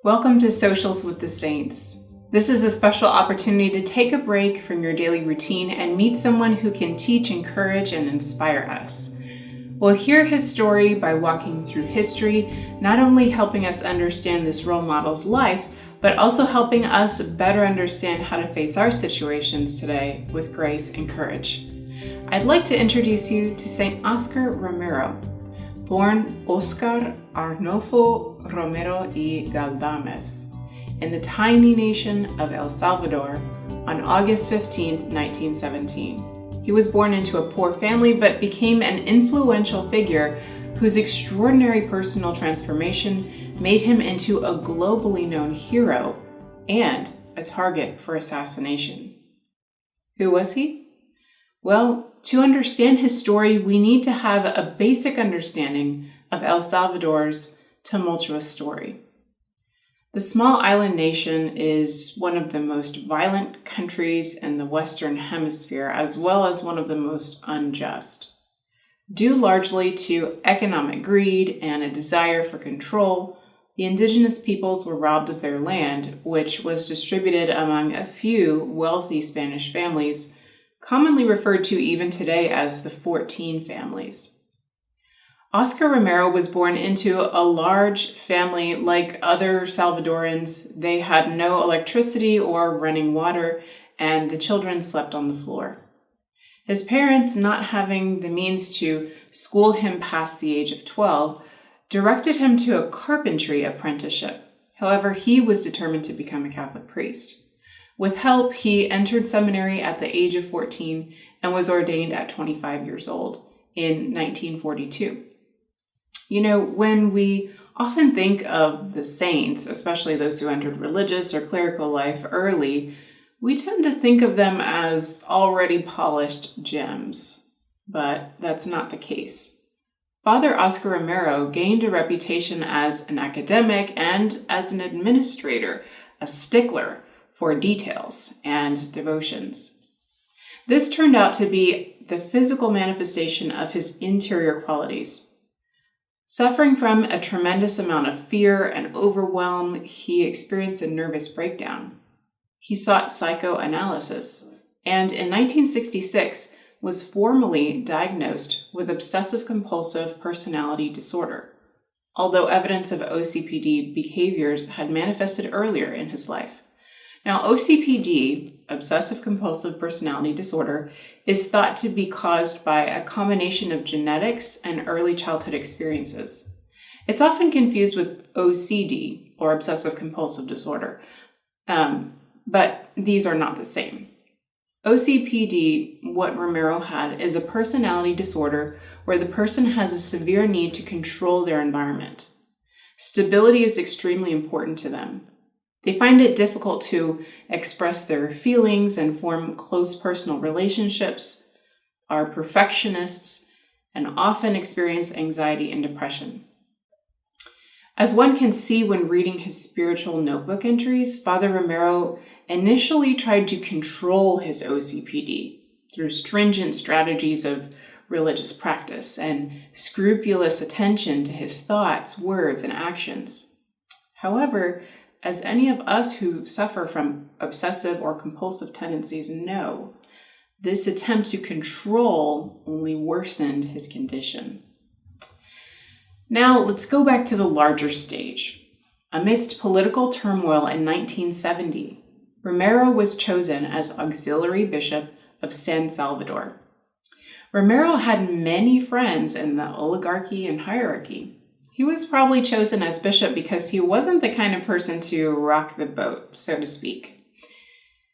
Welcome to Socials with the Saints. This is a special opportunity to take a break from your daily routine and meet someone who can teach, encourage, and inspire us. We'll hear his story by walking through history, not only helping us understand this role model's life, but also helping us better understand how to face our situations today with grace and courage. I'd like to introduce you to St. Oscar Romero, born Oscar Arnulfo Romero y Galdames in the tiny nation of El Salvador on August 15, 1917. He was born into a poor family but became an influential figure whose extraordinary personal transformation made him into a globally known hero and a target for assassination. Who was he? Well, to understand his story, we need to have a basic understanding of El Salvador's tumultuous story. The small island nation is one of the most violent countries in the Western Hemisphere, as well as one of the most unjust. Due largely to economic greed and a desire for control, the indigenous peoples were robbed of their land, which was distributed among a few wealthy Spanish families, commonly referred to even today as the 14 families. Oscar Romero was born into a large family. Like other Salvadorans, they had no electricity or running water, and the children slept on the floor. His parents, not having the means to school him past the age of 12, directed him to a carpentry apprenticeship. However, he was determined to become a Catholic priest. With help, he entered seminary at the age of 14 and was ordained at 25 years old in 1942. You know, when we often think of the saints, especially those who entered religious or clerical life early, we tend to think of them as already polished gems, but that's not the case. Father Oscar Romero gained a reputation as an academic and as an administrator, a stickler for details and devotions. This turned out to be the physical manifestation of his interior qualities. Suffering from a tremendous amount of fear and overwhelm, he experienced a nervous breakdown. He sought psychoanalysis, and in 1966 was formally diagnosed with obsessive-compulsive personality disorder, although evidence of OCPD behaviors had manifested earlier in his life. Now, OCPD, obsessive-compulsive personality disorder, is thought to be caused by a combination of genetics and early childhood experiences. It's often confused with OCD, or obsessive-compulsive disorder, but these are not the same. OCPD, what Romero had, is a personality disorder where the person has a severe need to control their environment. Stability is extremely important to them. They find it difficult to express their feelings and form close personal relationships, are perfectionists, and often experience anxiety and depression. As one can see when reading his spiritual notebook entries, Father Romero initially tried to control his OCPD through stringent strategies of religious practice and scrupulous attention to his thoughts, words, and actions. However, as any of us who suffer from obsessive or compulsive tendencies know, this attempt to control only worsened his condition. Now, let's go back to the larger stage. Amidst political turmoil in 1970, Romero was chosen as auxiliary bishop of San Salvador. Romero had many friends in the oligarchy and hierarchy. He was probably chosen as bishop because he wasn't the kind of person to rock the boat, so to speak.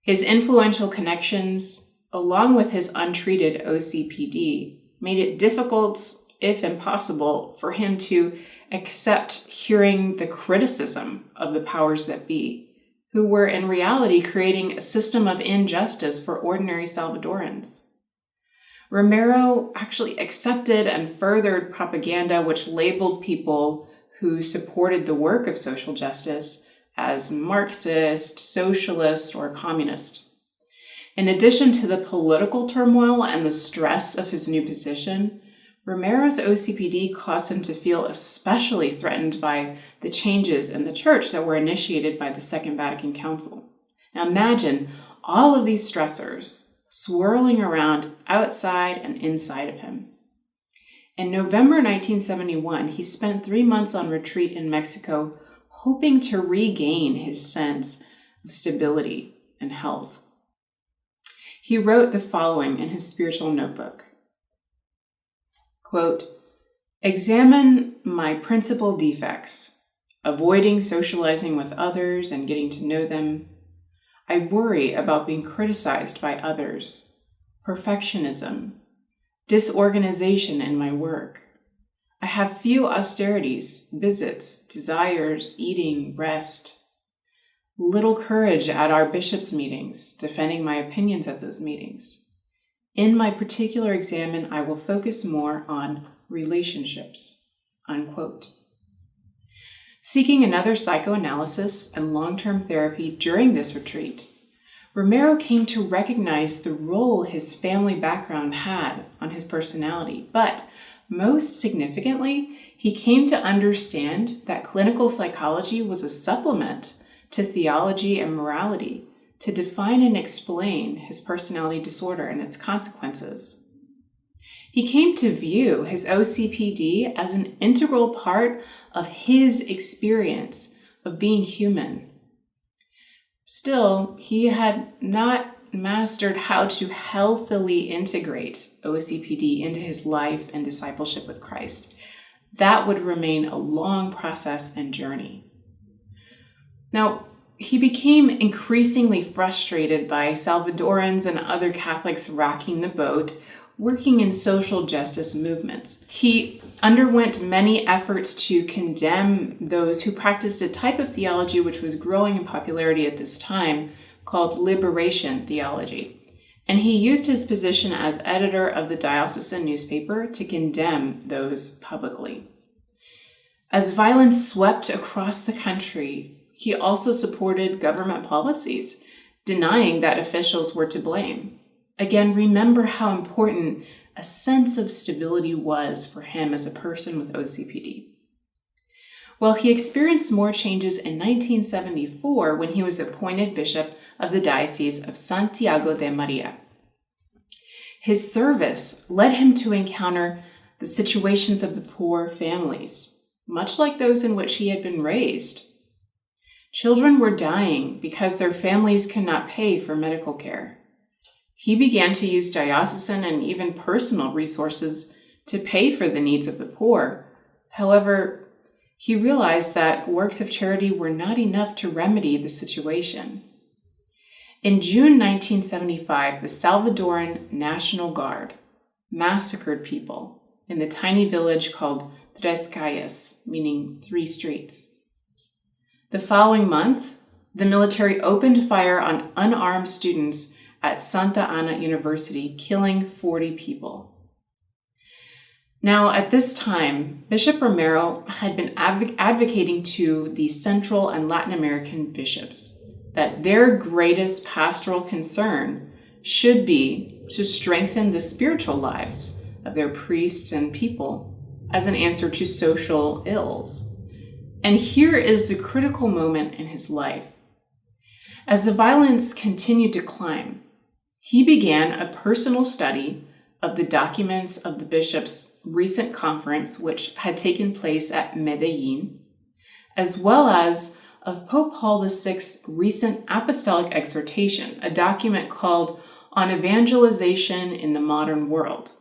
His influential connections, along with his untreated OCPD, made it difficult, if impossible, for him to accept hearing the criticism of the powers that be, who were in reality creating a system of injustice for ordinary Salvadorans. Romero actually accepted and furthered propaganda which labeled people who supported the work of social justice as Marxist, socialist, or communist. In addition to the political turmoil and the stress of his new position, Romero's OCPD caused him to feel especially threatened by the changes in the church that were initiated by the Second Vatican Council. Now imagine all of these stressors swirling around outside and inside of him. In November 1971, he spent 3 months on retreat in Mexico, hoping to regain his sense of stability and health. He wrote the following in his spiritual notebook. Quote, "Examine my principal defects, avoiding socializing with others and getting to know them. I worry about being criticized by others, perfectionism, disorganization in my work. I have few austerities, visits, desires, eating, rest. Little courage at our bishops' meetings, defending my opinions at those meetings. In my particular examen, I will focus more on relationships." Unquote. Seeking another psychoanalysis and long-term therapy during this retreat, Romero came to recognize the role his family background had on his personality, but most significantly, he came to understand that clinical psychology was a supplement to theology and morality to define and explain his personality disorder and its consequences. He came to view his OCPD as an integral part of his experience of being human. Still, he had not mastered how to healthily integrate OCPD into his life and discipleship with Christ. That would remain a long process and journey. Now, he became increasingly frustrated by Salvadorans and other Catholics rocking the boat, working in social justice movements. He underwent many efforts to condemn those who practiced a type of theology which was growing in popularity at this time, called liberation theology. And he used his position as editor of the diocesan newspaper to condemn those publicly. As violence swept across the country, he also supported government policies, denying that officials were to blame. Again, remember how important a sense of stability was for him as a person with OCPD. Well, he experienced more changes in 1974 when he was appointed bishop of the Diocese of Santiago de Maria. His service led him to encounter the situations of the poor families, much like those in which he had been raised. Children were dying because their families could not pay for medical care. He began to use diocesan and even personal resources to pay for the needs of the poor. However, he realized that works of charity were not enough to remedy the situation. In June 1975, the Salvadoran National Guard massacred people in the tiny village called Tres Calles, meaning 3 streets. The following month, the military opened fire on unarmed students at Santa Ana University, killing 40 people. Now, at this time, Bishop Romero had been advocating to the Central and Latin American bishops that their greatest pastoral concern should be to strengthen the spiritual lives of their priests and people as an answer to social ills. And here is the critical moment in his life. As the violence continued to climb, he began a personal study of the documents of the bishop's recent conference, which had taken place at Medellin, as well as of Pope Paul VI's recent apostolic exhortation, a document called On Evangelization in the Modern World.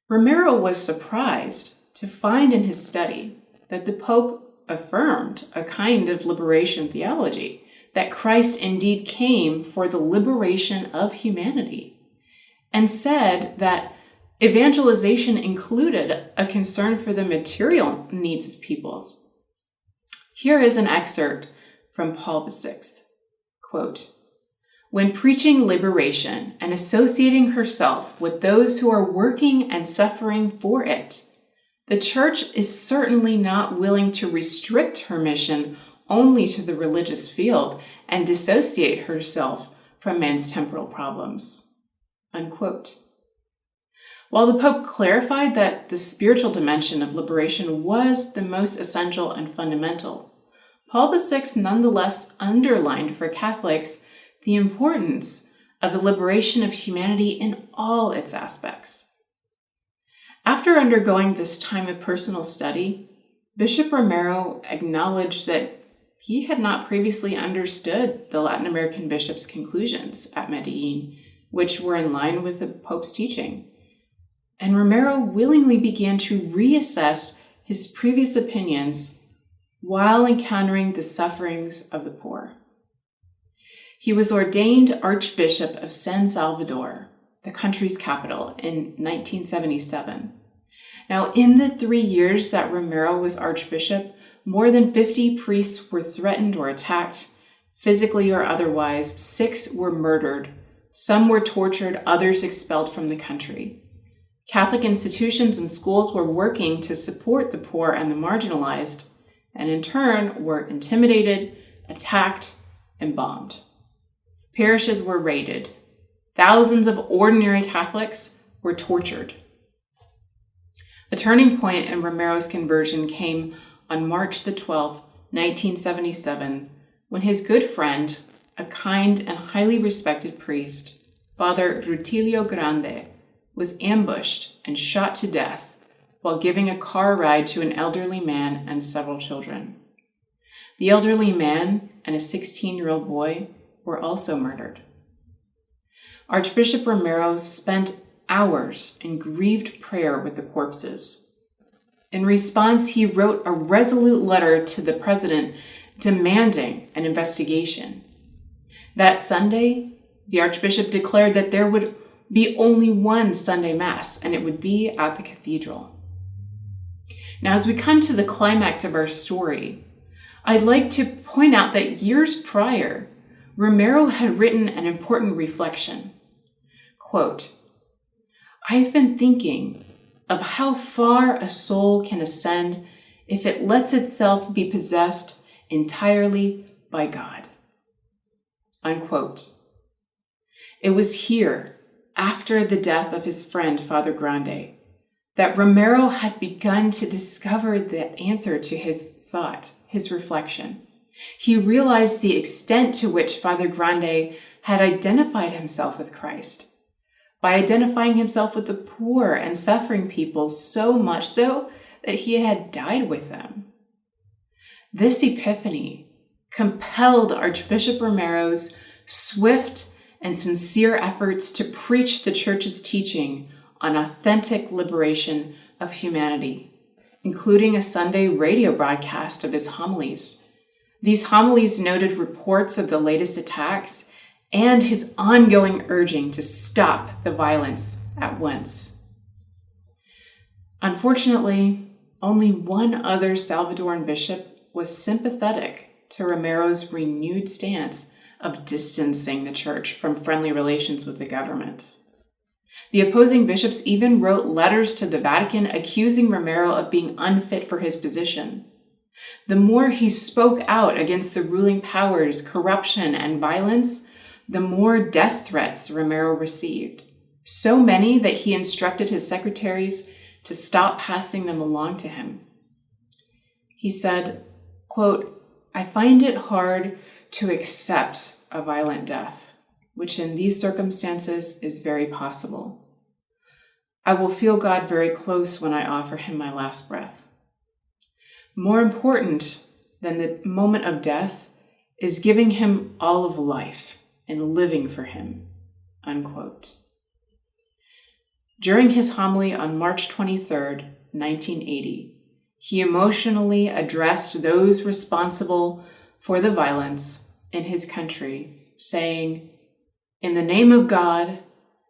Romero was surprised to find in his study that the Pope affirmed a kind of liberation theology, that Christ indeed came for the liberation of humanity, and said that evangelization included a concern for the material needs of peoples. Here is an excerpt from Paul VI. Quote, "When preaching liberation and associating herself with those who are working and suffering for it, the Church is certainly not willing to restrict her mission only to the religious field and dissociate herself from man's temporal problems." Unquote. While the Pope clarified that the spiritual dimension of liberation was the most essential and fundamental, Paul VI nonetheless underlined for Catholics the importance of the liberation of humanity in all its aspects. After undergoing this time of personal study, Bishop Romero acknowledged that he had not previously understood the Latin American bishop's conclusions at Medellin, which were in line with the Pope's teaching. And Romero willingly began to reassess his previous opinions while encountering the sufferings of the poor. He was ordained Archbishop of San Salvador, the country's capital, in 1977. Now, in the 3 years that Romero was Archbishop, more than 50 priests were threatened or attacked, physically or otherwise. 6 were murdered. Some were tortured, others expelled from the country. Catholic institutions and schools were working to support the poor and the marginalized, and in turn were intimidated, attacked, and bombed. Parishes were raided. Thousands of ordinary Catholics were tortured. A turning point in Romero's conversion came on March the 12th, 1977, when his good friend, a kind and highly respected priest, Father Rutilio Grande, was ambushed and shot to death while giving a car ride to an elderly man and several children. The elderly man and a 16-year-old boy were also murdered. Archbishop Romero spent hours in grieved prayer with the corpses. In response, he wrote a resolute letter to the president demanding an investigation. That Sunday, the Archbishop declared that there would be only one Sunday Mass, and it would be at the cathedral. Now, as we come to the climax of our story, I'd like to point out that years prior, Romero had written an important reflection. Quote, "I've been thinking of how far a soul can ascend if it lets itself be possessed entirely by God." Unquote. It was here, after the death of his friend, Father Grande, that Romero had begun to discover the answer to his thought, his reflection. He realized the extent to which Father Grande had identified himself with Christ, by identifying himself with the poor and suffering people so much so that he had died with them. This epiphany compelled Archbishop Romero's swift and sincere efforts to preach the Church's teaching on authentic liberation of humanity, including a Sunday radio broadcast of his homilies. These homilies noted reports of the latest attacks and his ongoing urging to stop the violence at once. Unfortunately, only one other Salvadoran bishop was sympathetic to Romero's renewed stance of distancing the Church from friendly relations with the government. The opposing bishops even wrote letters to the Vatican accusing Romero of being unfit for his position. The more he spoke out against the ruling powers' corruption and violence, the more death threats Romero received, so many that he instructed his secretaries to stop passing them along to him. He said, quote, "I find it hard to accept a violent death, which in these circumstances is very possible. I will feel God very close when I offer him my last breath. More important than the moment of death is giving him all of life and living for him." Unquote. During his homily on March 23rd, 1980, he emotionally addressed those responsible for the violence in his country, saying, "In the name of God,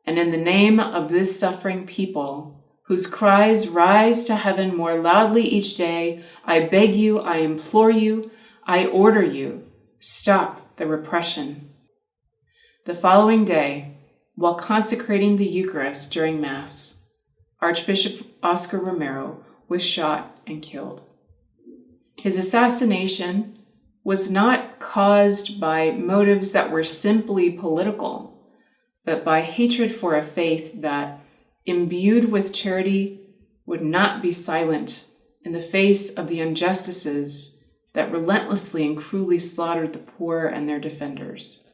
and in the name of this suffering people, whose cries rise to heaven more loudly each day, I beg you, I implore you, I order you, stop the repression." The following day, while consecrating the Eucharist during Mass, Archbishop Oscar Romero was shot and killed. His assassination was not caused by motives that were simply political, but by hatred for a faith that, imbued with charity, would not be silent in the face of the injustices that relentlessly and cruelly slaughtered the poor and their defenders.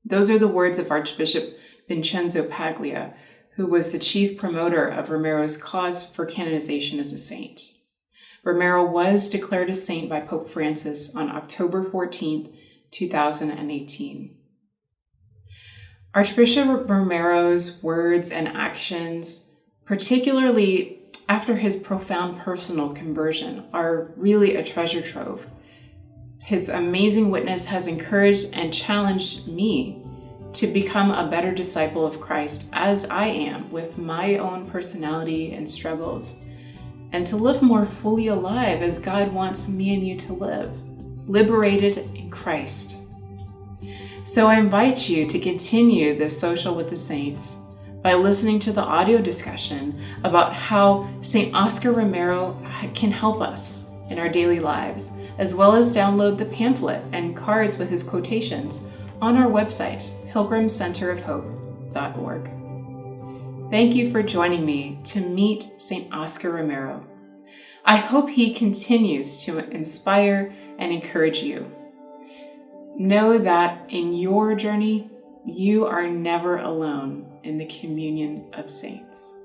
Those are the words of Archbishop Vincenzo Paglia, who was the chief promoter of Romero's cause for canonization as a saint. Romero was declared a saint by Pope Francis on October 14, 2018. Archbishop Romero's words and actions, particularly after his profound personal conversion, are really a treasure trove. His amazing witness has encouraged and challenged me to become a better disciple of Christ as I am with my own personality and struggles, and to live more fully alive as God wants me and you to live, liberated in Christ. So I invite you to continue this social with the saints by listening to the audio discussion about how St. Oscar Romero can help us in our daily lives, as well as download the pamphlet and cards with his quotations on our website, pilgrimcenterofhope.org. Thank you for joining me to meet St. Oscar Romero. I hope he continues to inspire and encourage you. Know that in your journey, you are never alone in the communion of saints.